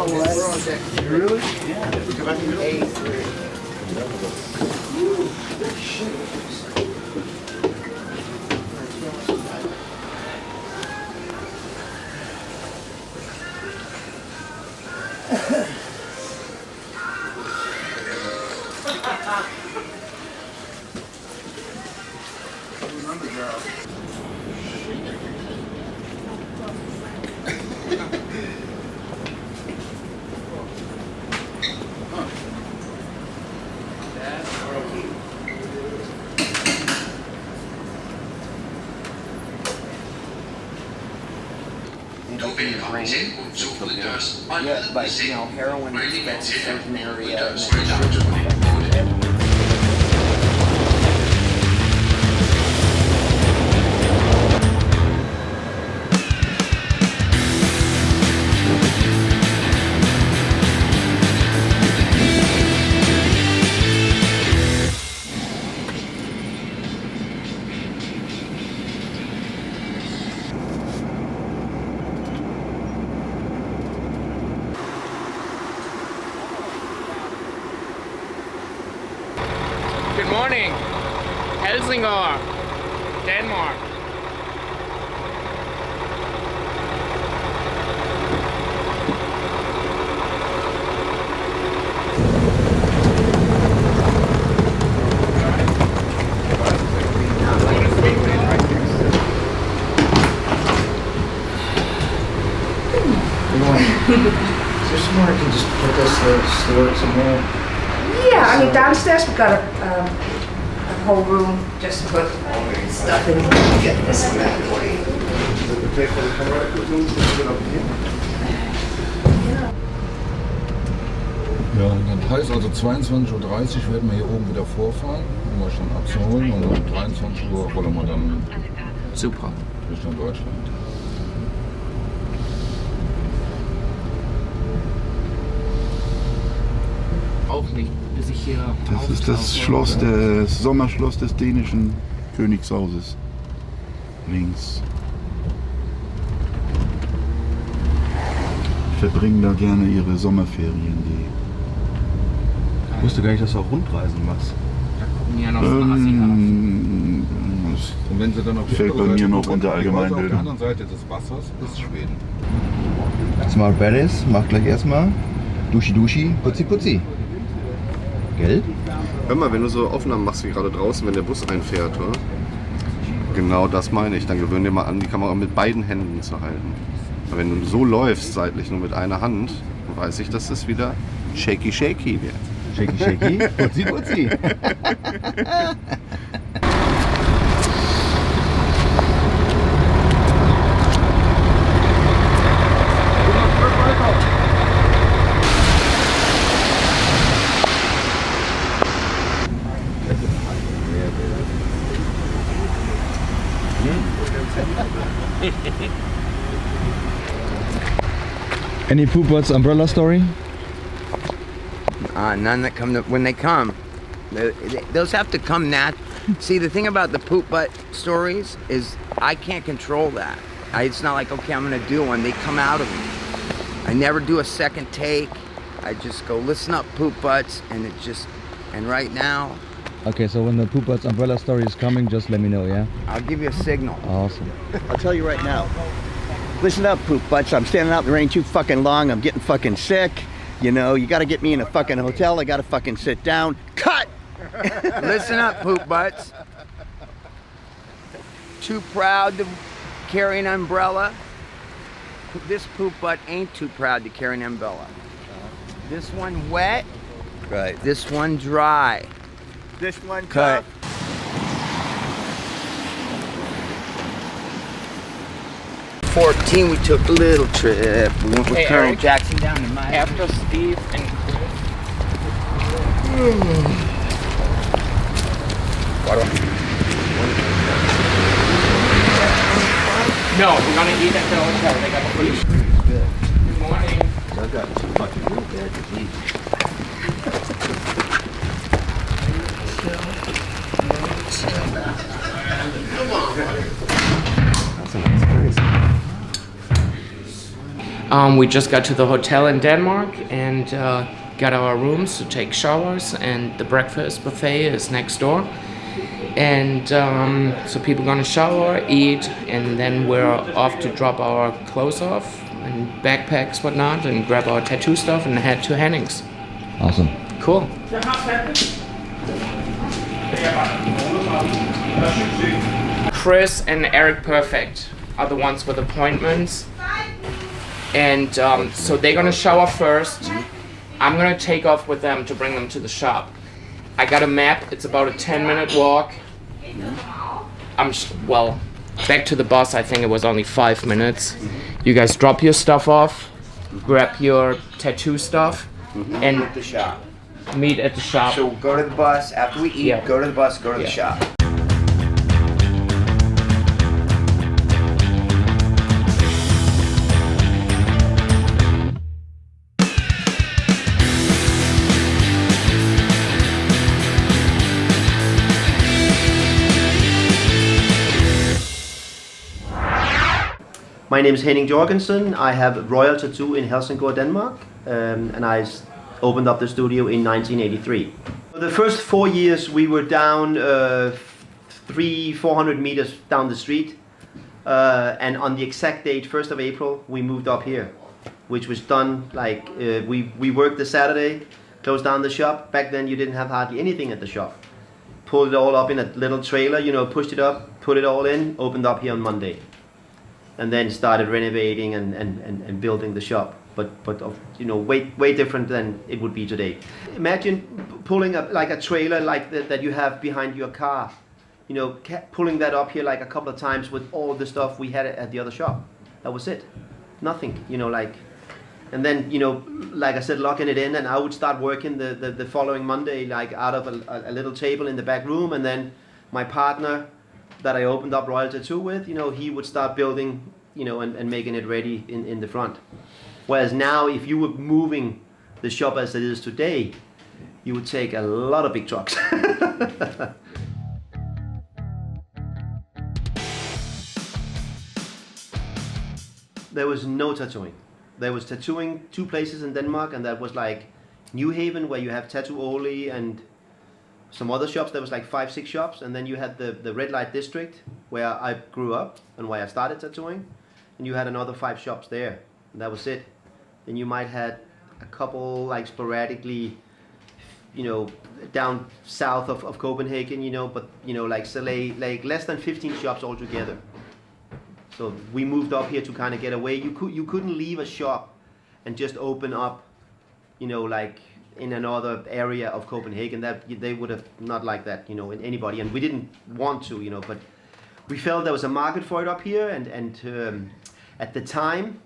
We're on deck. Really? Yeah. Come back to A3. Yeah, but you know, heroin is a certain area. Good morning, Helsingor, Denmark. Is there somewhere I can just put this, store it somewhere? Yeah, I mean downstairs we've got a whole room just to put stuff in. Get this one out of the way. Ja, das heißt also 22:30 Uhr werden wir hier oben wieder vorfahren, um euch dann abzuholen und um 23 Uhr rollen wir dann Super. Richtung Deutschland. Auch nicht, bis ich hier. Das ist das Schloss, das Sommerschloss des dänischen Königshauses. Links. Verbringen da gerne ihre Sommerferien. Ich wusste gar nicht, dass du auch Rundreisen machst. Da gucken ja noch so Asi Und wenn sie dann auf die fällt bei andere mir Seite noch kommen, unter die Häuser Allgemeinbildung. Auf der anderen Seite des Wassers ist Schweden. Smart Baddies, macht gleich erstmal Duschi Duschi, Putzi Putzi. Gell? Hör mal, wenn du so Aufnahmen machst wie gerade draußen, wenn der Bus einfährt, oder? Genau das meine ich. Dann gewöhn dir mal an, die Kamera mit beiden Händen zu halten. Aber wenn du so läufst seitlich nur mit einer Hand, weiß ich, dass es wieder shaky shaky wird. Shaky Shaky, Putzi Putzi. Any Poop Butts umbrella story? None that come when they come. Those have to come See, the thing about the poop butt stories is I can't control that. It's not like, okay, I'm gonna do one. They come out of me. I never do a second take. I just go, listen up, poop butts, and right now. Okay, so when the Poop Butts umbrella story is coming, just let me know, yeah? I'll give you a signal. Awesome. I'll tell you right now. Listen up, poop butts. I'm standing out in the rain too fucking long. I'm getting fucking sick. You know, you gotta get me in a fucking hotel. I gotta fucking sit down. Cut! Listen up, poop butts. Too proud to carry an umbrella. This poop butt ain't too proud to carry an umbrella. This one wet. Right. This one dry. This one Cut. 14, we took a little trip. We went with Colonel Eric, Jackson down to my after Steve and Chris. No, we're gonna eat at the hotel. They got the food. Good morning. I got some fucking real bad disease. We just got to the hotel in Denmark and got our rooms to take showers, and the breakfast buffet is next door. And so people gonna shower, eat, and then we're off to drop our clothes off and backpacks, whatnot, and grab our tattoo stuff and head to Hennings. Awesome. Cool. Chris and Eric Perfect are the ones with appointments. And so they're gonna shower first. I'm gonna take off with them to bring them to the shop. I got a map, it's about a 10-minute walk. Well, back to the bus, I think it was only 5 minutes. You guys drop your stuff off, grab your tattoo stuff, and At the shop. meet at the shop. So go to the bus, after we eat, Yeah. go to the bus, go to Yeah. the shop. My name is Henning Jorgensen. I have Royal Tattoo in Helsingor, Denmark, and I opened up the studio in 1983. The first 4 years we were down 400 meters down the street, and on the exact date, 1st of April, we moved up here, which was done like, we worked the Saturday, closed down the shop. Back then you didn't have hardly anything at the shop. Pulled it all up in a little trailer, you know, pushed it up, put it all in, opened up here on Monday. And then started renovating and building the shop, but you know, way different than it would be today. Imagine pulling up like a trailer like that you have behind your car, you know, pulling that up here like a couple of times with all the stuff we had at the other shop. That was it, nothing, you know, like, and then, you know, like I said, locking it in, and I would start working the following Monday like out of a little table in the back room, and then my partner that I opened up Royal Tattoo with, you know, he would start building, you know, and making it ready in the front. Whereas now, if you were moving the shop as it is today, you would take a lot of big trucks. There was no tattooing. There was tattooing 2 places in Denmark, and that was like New Haven, where you have Tattoo Only, and some other shops. There was like 5-6 shops, and then you had the red light district where I grew up and where I started tattooing, and you had another 5 shops there, and that was it. Then you might had a couple like sporadically, you know, down south of Copenhagen, you know, but you know, like so like less than 15 shops altogether. So we moved up here to kind of get away. You couldn't leave a shop and just open up, you know, like in another area of Copenhagen. That they would have not liked that, you know, in anybody, and we didn't want to, you know, but we felt there was a market for it up here, and at the time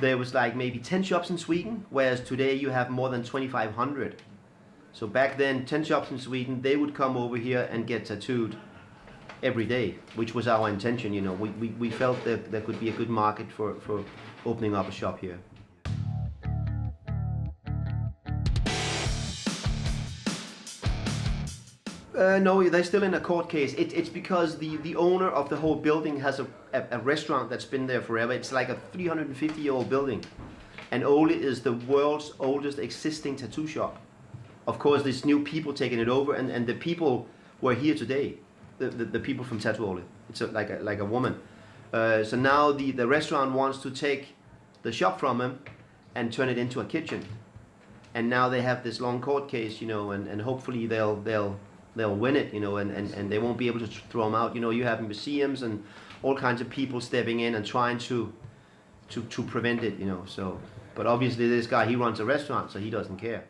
there was like maybe 10 shops in Sweden, whereas today you have more than 2,500. So back then, 10 shops in Sweden, they would come over here and get tattooed every day, which was our intention, you know. We felt that there could be a good market for opening up a shop here. No, they're still in a court case. It's because the owner of the whole building has a restaurant that's been there forever. It's like a 350-year-old building. And Ole is the world's oldest existing tattoo shop. Of course, there's new people taking it over, and the people who are here today, the people from Tattoo Ole. It's like a woman. So now the restaurant wants to take the shop from him and turn it into a kitchen. And now they have this long court case, you know, and hopefully they'll win it, you know, and they won't be able to throw them out. You know, you have museums and all kinds of people stepping in and trying to prevent it, you know. So, but obviously this guy, he runs a restaurant, so he doesn't care.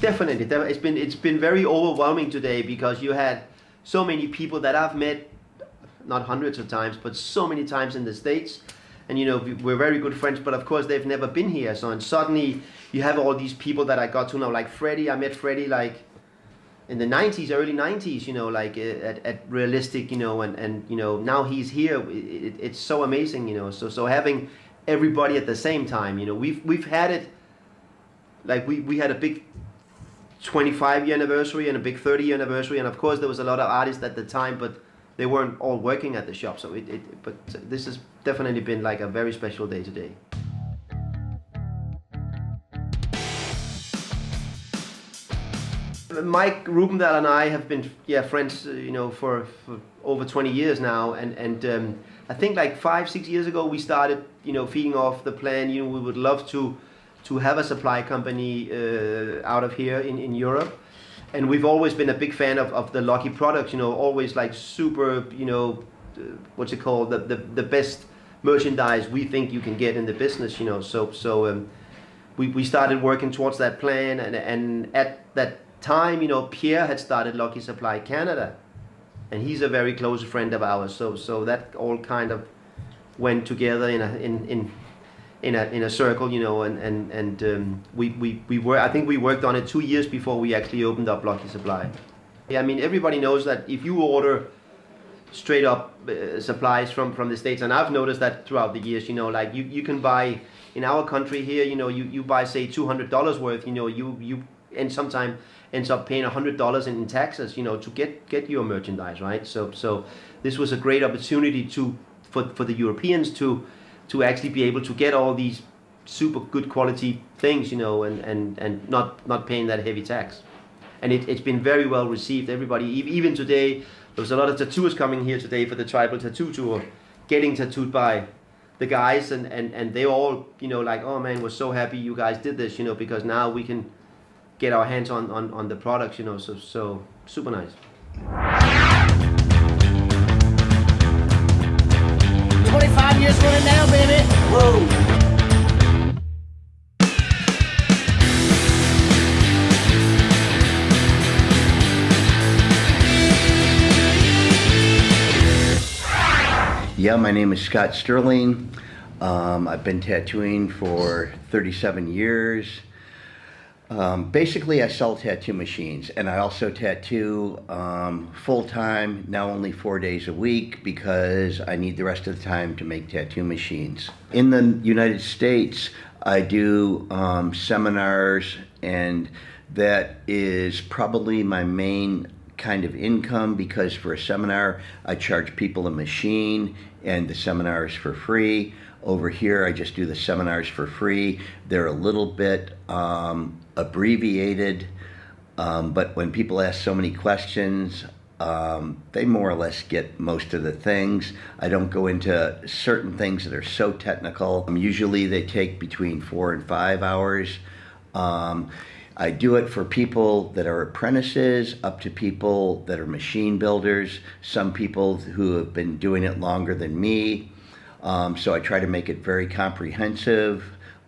Definitely, it's been very overwhelming today, because you had so many people that I've met, not hundreds of times, but so many times in the States. And you know, we're very good friends, but of course they've never been here. So, and suddenly you have all these people that I got to know, like Freddie. I met Freddie like in the 90s, early 90s, you know, like at Realistic, you know, and you know, now he's here. It's so amazing, you know. So having everybody at the same time, you know, we've had it, like we had a big 25-year anniversary and a big 30-year anniversary, and of course there was a lot of artists at the time, but they weren't all working at the shop. So but this has definitely been like a very special day today. Mike Rubendal and I have been friends, for over 20 years now, and I think like 5-6 years ago we started, feeding off the plan. We would love to have a supply company out of here in Europe, and we've always been a big fan of the Lucky products. Always like super, what's it called, the best merchandise we think you can get in the business. So we started working towards that plan, and at that time, Pierre had started Lucky Supply Canada, and he's a very close friend of ours. So that all kind of went together in a circle, and we were. I think we worked on it 2 years before we actually opened up Lucky Supply. Yeah, I mean, everybody knows that if you order straight up supplies from the States, and I've noticed that throughout the years, like you can buy in our country here, you buy say $200 worth, you and sometimes ends up paying $100 in taxes, to get your merchandise, right? So this was a great opportunity for the Europeans to actually be able to get all these super good quality things, and not paying that heavy tax. And it's been very well received. Everybody, even today, there was a lot of tattooers coming here today for the tribal tattoo tour, getting tattooed by the guys, and they all, like, oh man, we're so happy you guys did this, because now we can get our hands on the products, so super nice. 25 years running now, baby. Whoa. Yeah, my name is Scott Sterling. I've been tattooing for 37 years. Basically, I sell tattoo machines, and I also tattoo full-time, now only 4 days a week, because I need the rest of the time to make tattoo machines. In the United States, I do seminars, and that is probably my main kind of income, because for a seminar, I charge people a machine, and the seminar is for free. Over here, I just do the seminars for free. They're a little bit abbreviated, but when people ask so many questions, they more or less get most of the things. I don't go into certain things that are so technical. Usually they take between 4 and 5 hours. I do it for people that are apprentices up to people that are machine builders, some people who have been doing it longer than me. So I try to make it very comprehensive,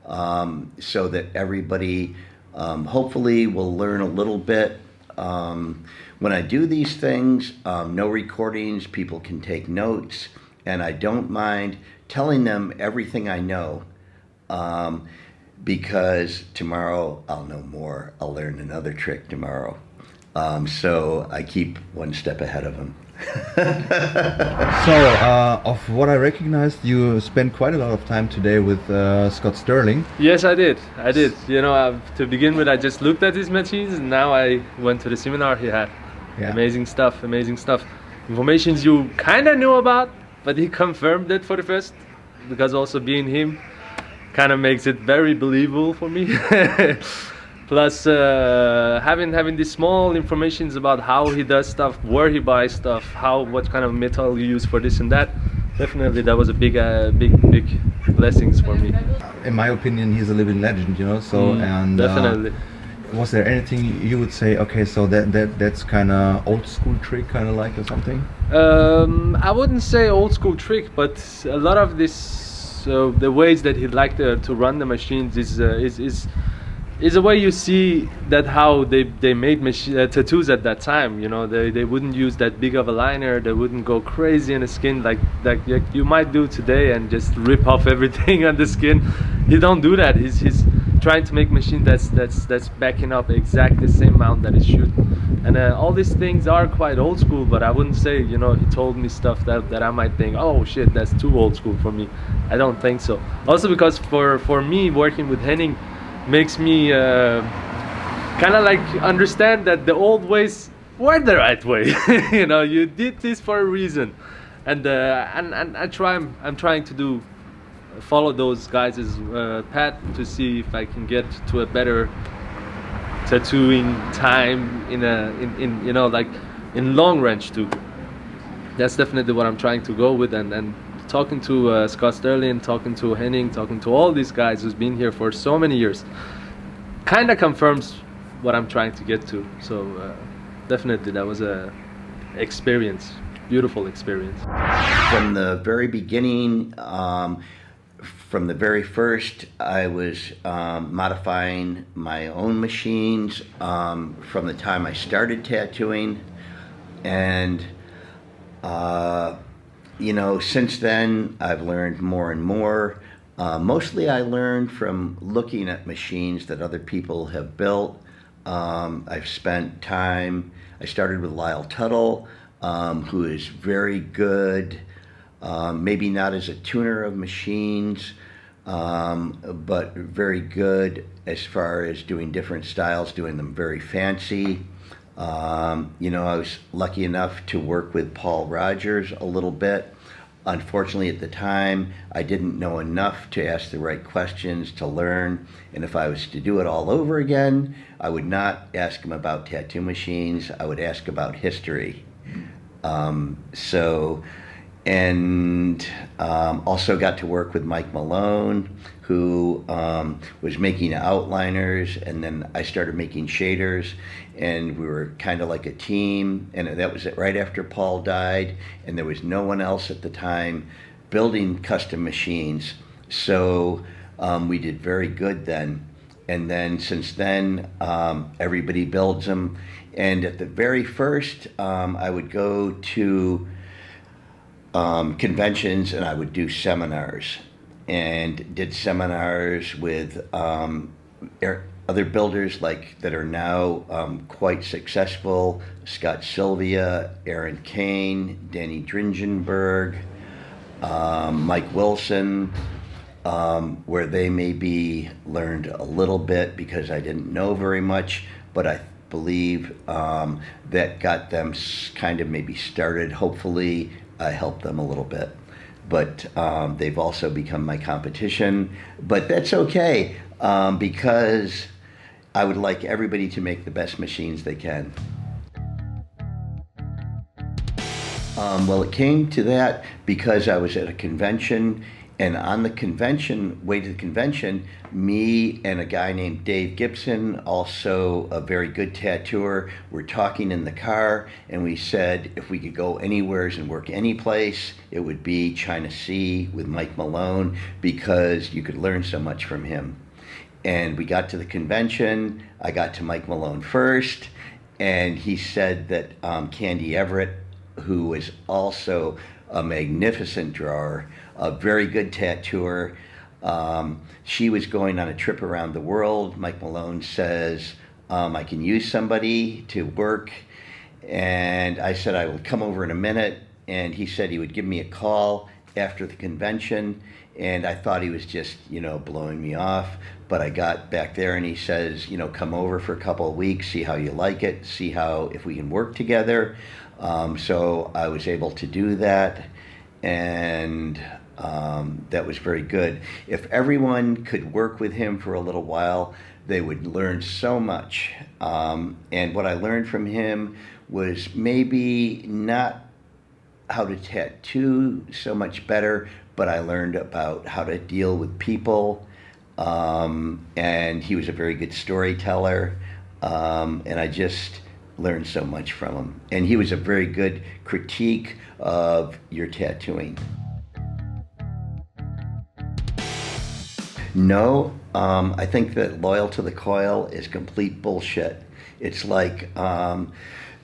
so that everybody hopefully will learn a little bit. When I do these things, no recordings, people can take notes, and I don't mind telling them everything I know, because tomorrow I'll know more. I'll learn another trick tomorrow. So I keep one step ahead of them. So, of what I recognized, you spent quite a lot of time today with Scott Sterling. Yes, I did. To begin with, I just looked at his machines, and now I went to the seminar he had. Yeah. Amazing stuff. Informations you kind of knew about, but he confirmed it for the first, because also being him kind of makes it very believable for me. Plus, having these small informations about how he does stuff, where he buys stuff, what kind of metal you use for this and that. Definitely, that was a big blessings for me. In my opinion, he's a living legend, So definitely. Was there anything you would say? Okay, so that's kind of old school trick, kind of like or something? I wouldn't say old school trick, but a lot of this, the ways that he liked to run the machines is a way you see that how they made tattoos at that time. They wouldn't use that big of a liner. They wouldn't go crazy in the skin like you might do today and just rip off everything on the skin. He don't do that. He's trying to make machine that's backing up exactly the same amount that it should. And all these things are quite old school, but I wouldn't say, he told me stuff that I might think, oh shit, that's too old school for me. I don't think so. Also because for me, working with Henning makes me kind of like understand that the old ways we're the right way. You know, you did this for a reason, and I'm trying to follow those guys' path to see if I can get to a better tattooing time in you know, like in long range too. That's definitely what I'm trying to go with, and talking to Scott Sterling, talking to Henning, talking to all these guys who's been here for so many years, kind of confirms what I'm trying to get to. So definitely that was a experience, beautiful experience. From the very beginning, from the very first, I was modifying my own machines from the time I started tattooing, and you know, since then I've learned more and more. Mostly I learned from looking at machines that other people have built. I've spent time, I started with Lyle Tuttle, who is very good, maybe not as a tuner of machines, but very good as far as doing different styles, doing them very fancy. You know, I was lucky enough to work with Paul Rogers a little bit. Unfortunately, at the time, I didn't know enough to ask the right questions to learn. And if I was to do it all over again, I would not ask him about tattoo machines. I would ask about history. Also got to work with Mike Malone, who was making outliners, and then I started making shaders, and we were kind of like a team, and that was right after Paul died, and there was no one else at the time building custom machines, so we did very good then. And then since then, everybody builds them, and at the very first, I would go to conventions, and I would do seminars, and did seminars with other builders like that are now quite successful: Scott Sylvia, Aaron Kane, Danny Dringenberg, Mike Wilson, where they maybe learned a little bit because I didn't know very much, but I believe that got them kind of maybe started. Hopefully I helped them a little bit, but they've also become my competition, but that's okay, because I would like everybody to make the best machines they can. Well, it came to that because I was at a convention, and on the way to the convention, me and a guy named Dave Gibson, also a very good tattooer, were talking in the car, and we said if we could go anywheres and work any place, it would be China Sea with Mike Malone, because you could learn so much from him. And we got to the convention, I got to Mike Malone first, and he said that Candy Everett, who was also a magnificent drawer, a very good tattooer, she was going on a trip around the world. Mike Malone says, I can use somebody to work, and I said I will come over in a minute, and he said he would give me a call after the convention, and I thought he was just, you know, blowing me off, but I got back there and he says, you know, come over for a couple of weeks, see how you like it, see if we can work together. So I was able to do that, and that was very good. If everyone could work with him for a little while, they would learn so much. And what I learned from him was maybe not how to tattoo so much better, but I learned about how to deal with people. And he was a very good storyteller. And I just learned so much from him. And he was a very good critique of your tattooing. No, I think that loyal to the coil is complete bullshit. It's like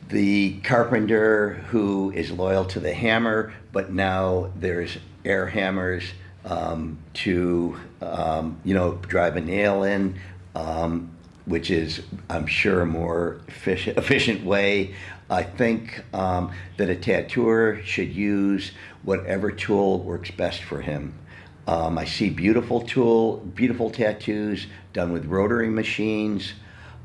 the carpenter who is loyal to the hammer, but now there's air hammers to, you know, drive a nail in, which is, I'm sure, a more efficient way. I think that a tattooer should use whatever tool works best for him. I see beautiful tattoos done with rotary machines.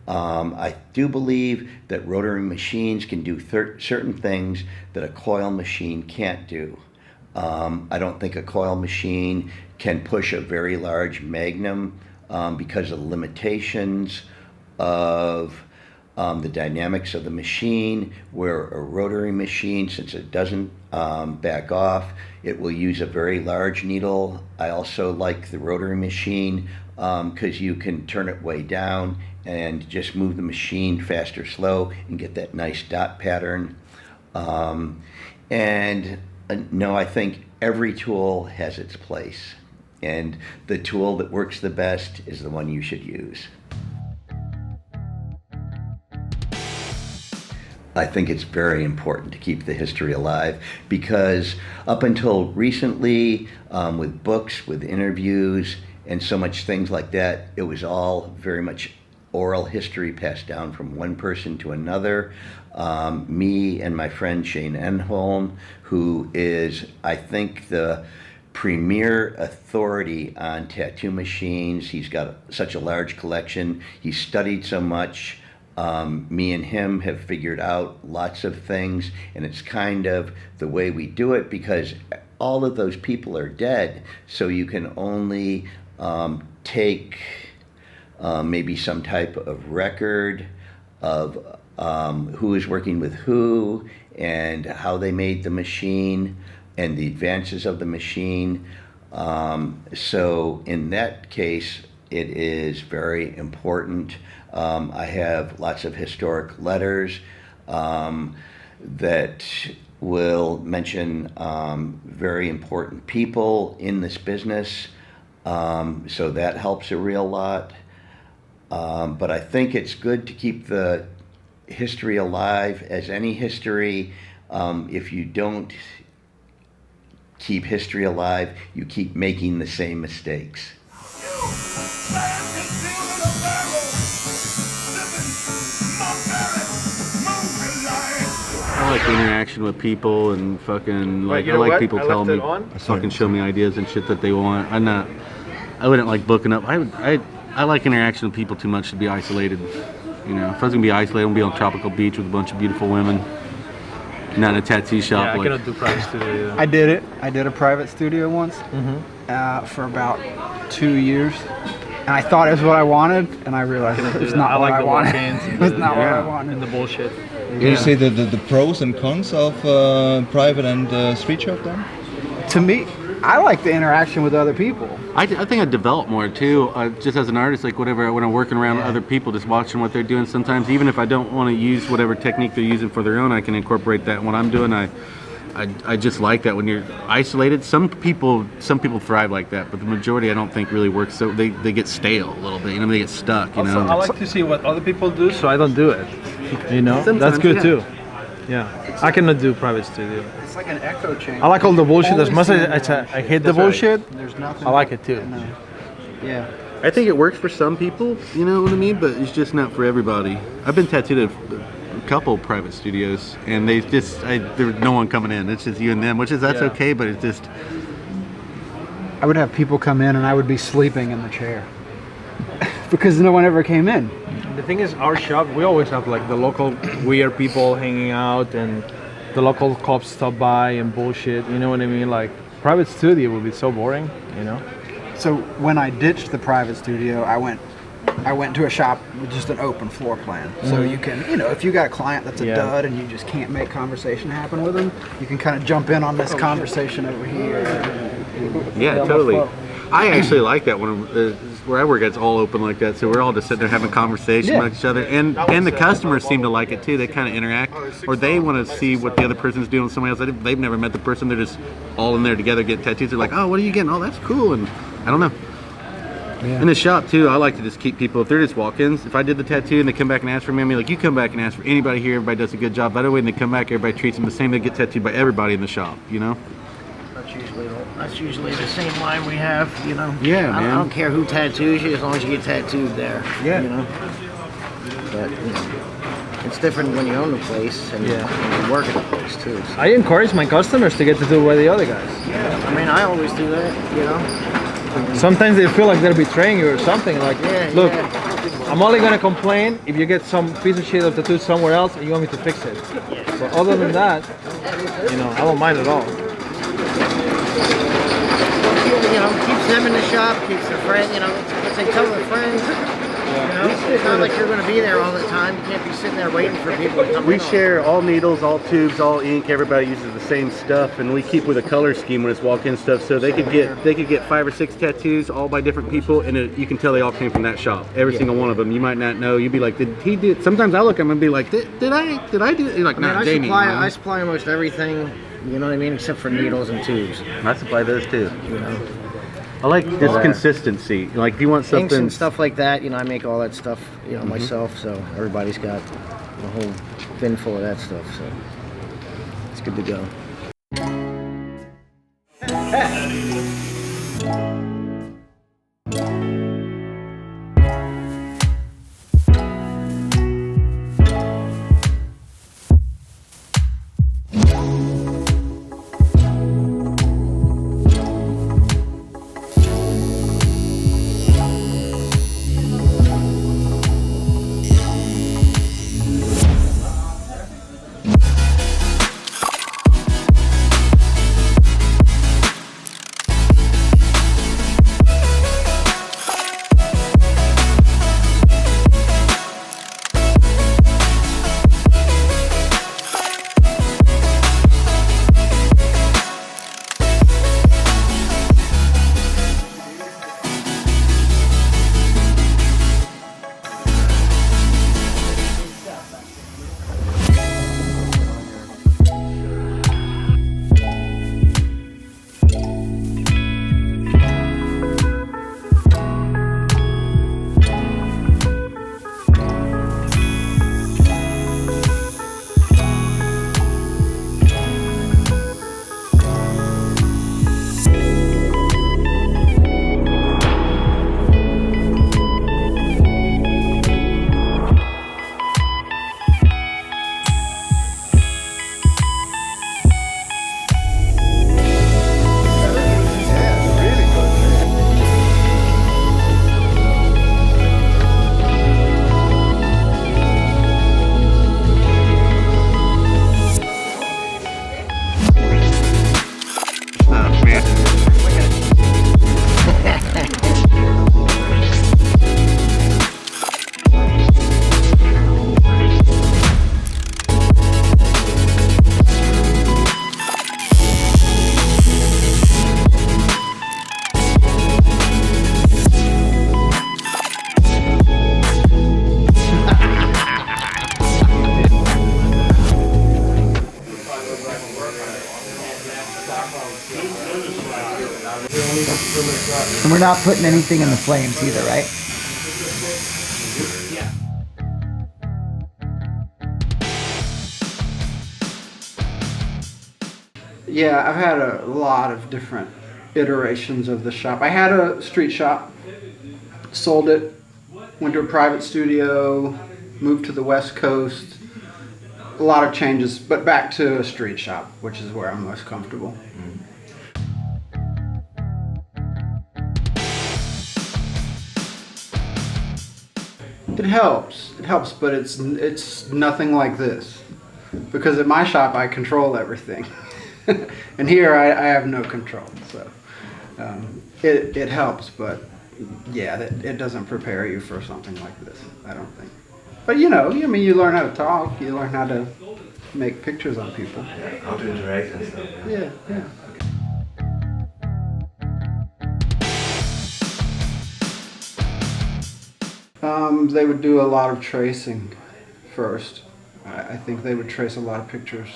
I do believe that rotary machines can do certain things that a coil machine can't do. I don't think a coil machine can push a very large magnum because of the limitations of the dynamics of the machine, where a rotary machine, since it doesn't back off, it will use a very large needle. I also like the rotary machine because you can turn it way down and just move the machine fast or slow and get that nice dot pattern. No, I think every tool has its place, and the tool that works the best is the one you should use. I think it's very important to keep the history alive, because up until recently, with books, with interviews, and so much things like that, it was all very much oral history passed down from one person to another. Me and my friend Shane Enholm, who is, I think, the premier authority on tattoo machines. He's got such a large collection. He's studied so much. Me and him have figured out lots of things, and it's kind of the way we do it, because all of those people are dead, so you can only take maybe some type of record of who is working with who and how they made the machine and the advances of the machine. So in that case, it is very important. I have lots of historic letters that will mention very important people in this business, so that helps a real lot. But I think it's good to keep the history alive, as any history. If you don't keep history alive, you keep making the same mistakes. I like the interaction with people and fucking like, I like people telling me, fucking show me ideas and shit that they want. I wouldn't like booking up. I like interaction with people too much to be isolated. You know, if I was gonna be isolated, I'm gonna be on a tropical beach with a bunch of beautiful women, not in a tattoo shop. Yeah, I cannot do private studio either. I did it. I did a private studio once for about 2 years. And I thought it was what I wanted, and I realized it's not what I wanted. It's not what I wanted. And the bullshit. Can you say the pros and cons of private and street shop then? To me, I like the interaction with other people. I think I develop more too, just as an artist, like whatever, when I'm working around other people, just watching what they're doing. Sometimes, even if I don't want to use whatever technique they're using for their own, I can incorporate that in what I'm doing. I just like that when you're isolated. Some people thrive like that, but the majority I don't think really works. So they get stale a little bit, you know, they get stuck, you know. I like to see what other people do, so I don't do it. You know, that's good too. Yeah, I cannot do private studio. It's like an echo chamber. I like all the bullshit. As much as I hate the bullshit, there's nothing. I like it too. Yeah. I think it works for some people, you know what I mean, but it's just not for everybody. I've been tattooed at a couple private studios, and there's no one coming in. It's just you and them, that's okay, but it's just. I would have people come in, and I would be sleeping in the chair because no one ever came in. The thing is, our shop, we always have like the local weird people hanging out, and the local cops stop by and bullshit. You know what I mean? Like private studio would be so boring, you know. So when I ditched the private studio, I went to a shop with just an open floor plan. So you can, you know, if you got a client that's a dud and you just can't make conversation happen with them, you can kind of jump in on this conversation over here. Yeah, totally. I actually like that when where I work, it's all open like that, so we're all just sitting there having conversation with each other, and the customers seem to like it too. They kind of interact, or they want to see what the other person's doing with somebody else. They've never met the person. They're just all in there together getting tattoos. They're like, oh, what are you getting? Oh, that's cool. And I don't know. In the shop too, I like to just keep people, if they're just walk-ins, if I did the tattoo and they come back and ask for me, I'm like, you come back and ask for anybody here, everybody does a good job. By the way, when they come back, everybody treats them the same. They get tattooed by everybody in the shop, you know? That's usually the same line we have, you know. Yeah, man. I don't care who tattoos you, as long as you get tattooed there. Yeah. You know. But you know, it's different when you own the place and when you work at the place too. So. I encourage my customers to get to do by the other guys. Yeah, I mean, I always do that, you know. Sometimes they feel like they're betraying you or something. Like, look, I'm only gonna complain if you get some piece of shit of tattoo somewhere else and you want me to fix it. But other than that, you know, I don't mind at all. You know, keeps them in the shop, keeps their friends, you know, as they tell their friends. You know, it's not like you're going to be there all the time. You can't be sitting there waiting for people to come We in. share all needles, all tubes, all ink. Everybody uses the same stuff, and we keep with a color scheme when it's walk-in stuff. So they could get 5 or 6 tattoos, all by different people, and you can tell they all came from that shop. Every single one of them. You might not know. You'd be like, did he do? Sometimes I look at them and be like, did I do it? You're like, nah, Jamie. I supply almost everything. You know what I mean, except for needles and tubes. I supply those too. You know. I like this consistency. Like, if you want something... Inks and stuff like that, you know, I make all that stuff, you know, myself, so everybody's got a whole bin full of that stuff, so it's good to go. And we're not putting anything in the flames either, right? Yeah, I've had a lot of different iterations of the shop. I had a street shop, sold it, went to a private studio, moved to the West Coast. A lot of changes, but back to a street shop, which is where I'm most comfortable. It helps, but it's nothing like this. Because at my shop I control everything. And here I have no control, so it helps, but yeah, it doesn't prepare you for something like this, I don't think. But you know, I mean, you learn how to talk, you learn how to make pictures on people. Yeah, how to interact and stuff. Yeah, yeah. They would do a lot of tracing first. I think they would trace a lot of pictures.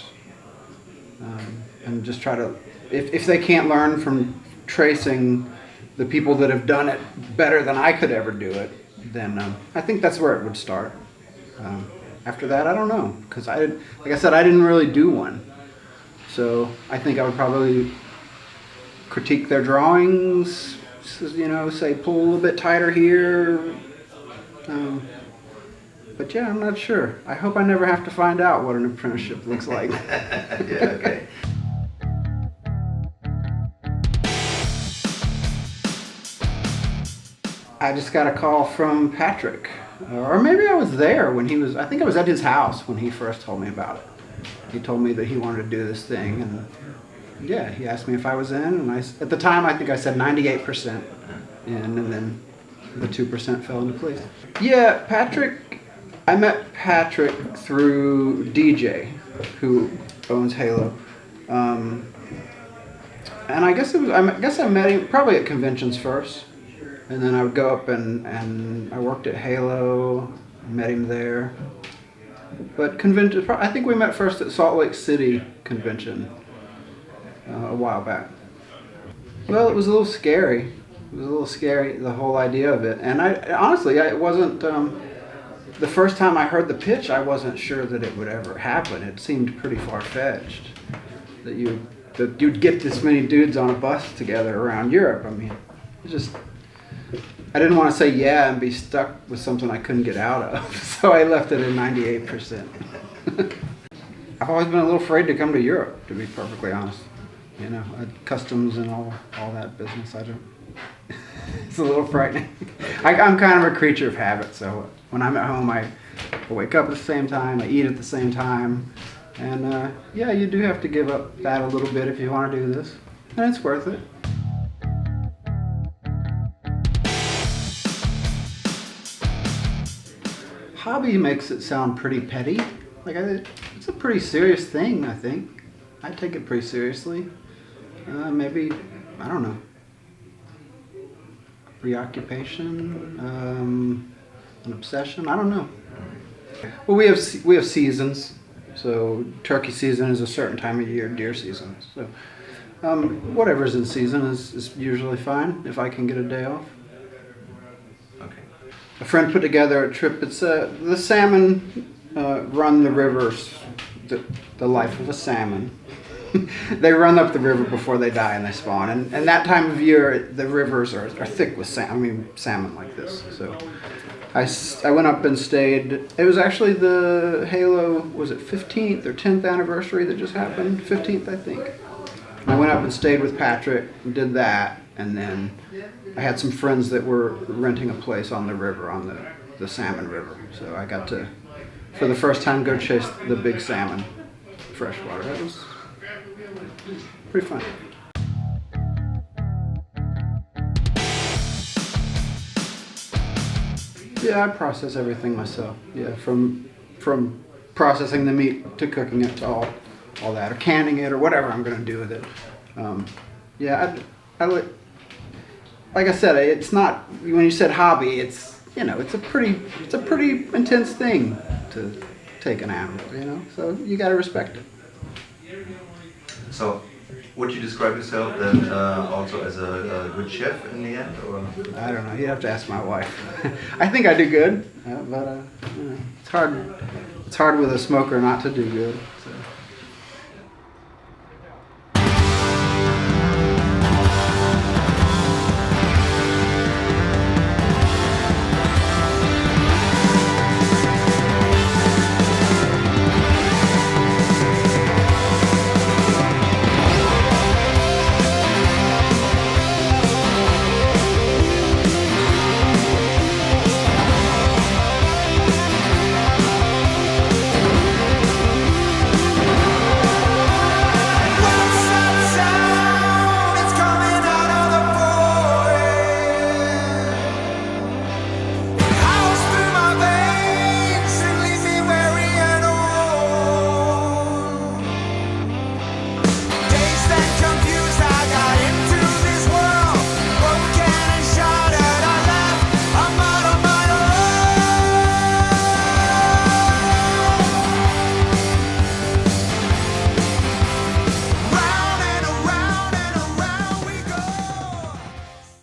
And just try to, if they can't learn from tracing the people that have done it better than I could ever do it, then I think that's where it would start. After that, I don't know, because like I said, I didn't really do one. So I think I would probably critique their drawings, you know, say pull a little bit tighter here. But yeah, I'm not sure. I hope I never have to find out what an apprenticeship looks like. Yeah, okay. I just got a call from Patrick, Or maybe I was there when he was, I think I was at his house when he first told me about it. He told me that he wanted to do this thing, and yeah, he asked me if I was in, and at the time I think I said 98% in, and then the 2% fell into place. Yeah, I met Patrick through DJ, who owns Halo. And I guess I met him probably at conventions first, and then I would go up and I worked at Halo, met him there. But convention, I think we met first at Salt Lake City convention a while back. Well, it was a little scary. It was a little scary, the whole idea of it. And honestly, it wasn't, the first time I heard the pitch, I wasn't sure that it would ever happen. It seemed pretty far-fetched that you'd get this many dudes on a bus together around Europe. I mean, I didn't want to say yeah and be stuck with something I couldn't get out of, so I left it at 98%. I've always been a little afraid to come to Europe, to be perfectly honest. You know, customs and all that business, it's a little frightening. I'm kind of a creature of habit, so when I'm at home, I wake up at the same time, I eat at the same time, and yeah, you do have to give up that a little bit if you want to do this, and it's worth it. Hobby makes it sound pretty petty. Like it's a pretty serious thing, I think. I take it pretty seriously. Maybe, I don't know, preoccupation, an obsession, I don't know. Well, we have seasons. So turkey season is a certain time of year, deer season. So whatever's in season is usually fine if I can get a day off. Okay. A friend put together a trip. It's the salmon run the rivers, the life of a salmon. They run up the river before they die and they spawn. And that time of year, the rivers are thick with salmon like this. So I went up and stayed. It was actually the Halo, was it 15th or 10th anniversary that just happened? 15th, I think. And I went up and stayed with Patrick and did that. And then I had some friends that were renting a place on the river, on the salmon river. So I got to, for the first time, go chase the big salmon, freshwater. That was pretty fun. Yeah, I process everything myself. Yeah, from processing the meat to cooking it to all that, or canning it, or whatever I'm going to do with it. Yeah, I like I said, it's not, when you said hobby, it's, you know, it's a pretty intense thing to take an animal, you know. So you got to respect it. So, would you describe yourself then also as a good chef in the end, or? I don't know. You'd have to ask my wife. I think I do good, but you know, it's hard with a smoker not to do good. So.